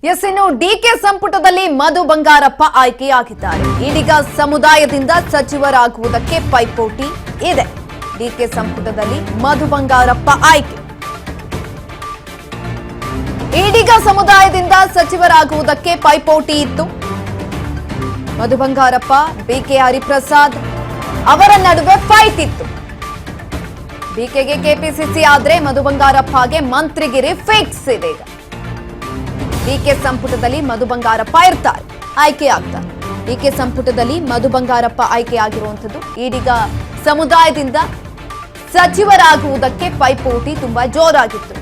S, ಇನ್ನು DK ಸಂಪುಟದಲ್ಲಿ ಮಧು ಬಂಗಾರಪ್ಪ ಆಯ್ಕೆಯಾಗಿದ್ದಾರೆ. ಈಡಿಗ ಸಮುದಾಯದಿಂದ ಸಚಿವರಾಗುವುದಕ್ಕೆ ಪೈಪೋಟಿ ಇದೆ. ಡಿಕೆ ಸಂಪುಟದಲ್ಲಿ ಮಧು ಬಂಗಾರಪ್ಪ ಆಯ್ಕೆ. ಈಡಿಗ ಸಮುದಾಯದಿಂದ ಸಚಿವರಾಗುವುದಕ್ಕೆ ಪೈಪೋಟಿ ಇತ್ತು. ಮಧು ಬಂಗಾರಪ್ಪ, ಬಿಕೆ ಹರಿಪ್ರಸಾದ್ ಅವರ ನಡುವೆ ಫೈಟ್ ಇತ್ತು. ಬಿಕೆಗೆ ಕೆಪಿಸಿಸಿ ಆದ್ರೆ ಮಧು ಬಂಗಾರಪ್ಪಗೆ ಮಂತ್ರಿಗಿರಿ ಫಿಕ್ಸ್ ಇದೆ. ಈಗ ಡಿಕೆ ಸಂಪುಟದಲ್ಲಿ ಮಧು ಬಂಗಾರಪ್ಪ ಇರ್ತಾರೆ, ಆಯ್ಕೆಯಾಗ್ತಾರೆ. ಡಿಕೆ ಸಂಪುಟದಲ್ಲಿ ಮಧು ಬಂಗಾರಪ್ಪ ಆಯ್ಕೆಯಾಗಿರುವಂಥದ್ದು. ಈಡಿಗ ಸಮುದಾಯದಿಂದ ಸಚಿವರಾಗುವುದಕ್ಕೆ ಪೈಪೋಟಿ ತುಂಬಾ ಜೋರಾಗಿತ್ತು.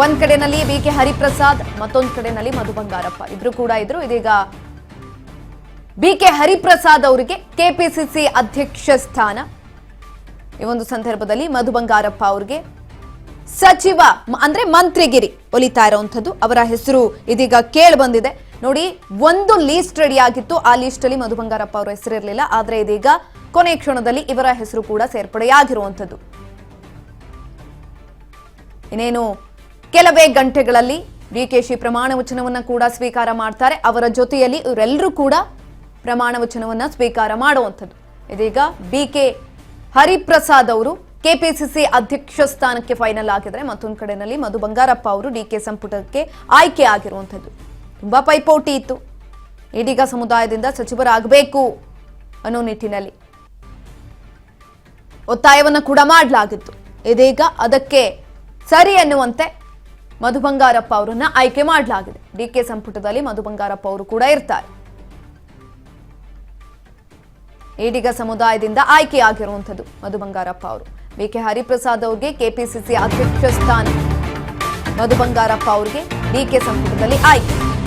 ಒಂದ್ ಕಡೆನಲ್ಲಿ ಬಿಕೆ ಹರಿಪ್ರಸಾದ್, ಮತ್ತೊಂದು ಕಡೆನಲ್ಲಿ ಮಧು ಬಂಗಾರಪ್ಪ ಇಬ್ರು ಕೂಡ ಇದ್ರು. ಇದೀಗ ಬಿಕೆ ಹರಿಪ್ರಸಾದ್ ಅವರಿಗೆ ಕೆಪಿಸಿಸಿ ಅಧ್ಯಕ್ಷ ಸ್ಥಾನ. ಈ ಒಂದು ಸಂದರ್ಭದಲ್ಲಿ ಮಧು ಬಂಗಾರಪ್ಪ ಅವರಿಗೆ ಸಚಿವ ಅಂದ್ರೆ ಮಂತ್ರಿಗಿರಿ ಒಲಿತಾ ಇರುವಂತದ್ದು. ಅವರ ಹೆಸರು ಇದೀಗ ಕೇಳಿ ಬಂದಿದೆ. ನೋಡಿ, ಒಂದು ಲೀಸ್ಟ್ ರೆಡಿ ಆಗಿತ್ತು. ಆ ಲೀಸ್ಟ್ ಅಲ್ಲಿ ಮಧು ಬಂಗಾರಪ್ಪ ಅವರ ಹೆಸರು ಇರಲಿಲ್ಲ. ಆದ್ರೆ ಇದೀಗ ಕೊನೆ ಕ್ಷಣದಲ್ಲಿ ಇವರ ಹೆಸರು ಕೂಡ ಸೇರ್ಪಡೆಯಾಗಿರುವಂತದ್ದು. ಇನ್ನೇನು ಕೆಲವೇ ಗಂಟೆಗಳಲ್ಲಿ ಡಿಕೆಶಿ ಪ್ರಮಾಣ ವಚನವನ್ನ ಕೂಡ ಸ್ವೀಕಾರ ಮಾಡ್ತಾರೆ. ಅವರ ಜೊತೆಯಲ್ಲಿ ಇವರೆಲ್ಲರೂ ಕೂಡ ಪ್ರಮಾಣ ವಚನವನ್ನ ಸ್ವೀಕಾರ ಮಾಡುವಂಥದ್ದು. ಇದೀಗ ಬಿಕೆ ಹರಿಪ್ರಸಾದ್ ಅವರು ಕೆಪಿಸಿಸಿ ಅಧ್ಯಕ್ಷ ಸ್ಥಾನಕ್ಕೆ ಫೈನಲ್ ಆಗಿದ್ರೆ, ಮತ್ತೊಂದು ಕಡೆನಲ್ಲಿ ಮಧು ಬಂಗಾರಪ್ಪ ಅವರು ಡಿಕೆ ಸಂಪುಟಕ್ಕೆ ಆಯ್ಕೆ ಆಗಿರುವಂಥದ್ದು. ತುಂಬಾ ಪೈಪೋಟಿ ಇತ್ತು. ಈಡಿಗ ಸಮುದಾಯದಿಂದ ಸಚಿವರಾಗಬೇಕು ಅನ್ನೋ ನಿಟ್ಟಿನಲ್ಲಿ ಒತ್ತಾಯವನ್ನು ಕೂಡ ಮಾಡಲಾಗಿತ್ತು. ಇದೀಗ ಅದಕ್ಕೆ ಸರಿ ಎನ್ನುವಂತೆ ಮಧು ಬಂಗಾರಪ್ಪ ಅವರನ್ನ ಆಯ್ಕೆ ಮಾಡಲಾಗಿದೆ. ಡಿಕೆ ಸಂಪುಟದಲ್ಲಿ ಮಧು ಬಂಗಾರಪ್ಪ ಅವರು ಕೂಡ ಇರ್ತಾರೆ. ಈಡಿಗ ಸಮುದಾಯದಿಂದ ಆಯ್ಕೆಯಾಗಿರುವಂಥದ್ದು ಮಧು ಬಂಗಾರಪ್ಪ ಅವರು. ಬಿಕೆ ಹರಿಪ್ರಸಾದ್ ಅವರಿಗೆ ಕೆಪಿಸಿಸಿ ಅಧ್ಯಕ್ಷ ಸ್ಥಾನ, ಮಧು ಬಂಗಾರಪ್ಪ ಅವರಿಗೆ ಡಿಕೆ ಸಂಪುಟದಲ್ಲಿ ಆಯ್ಕೆ.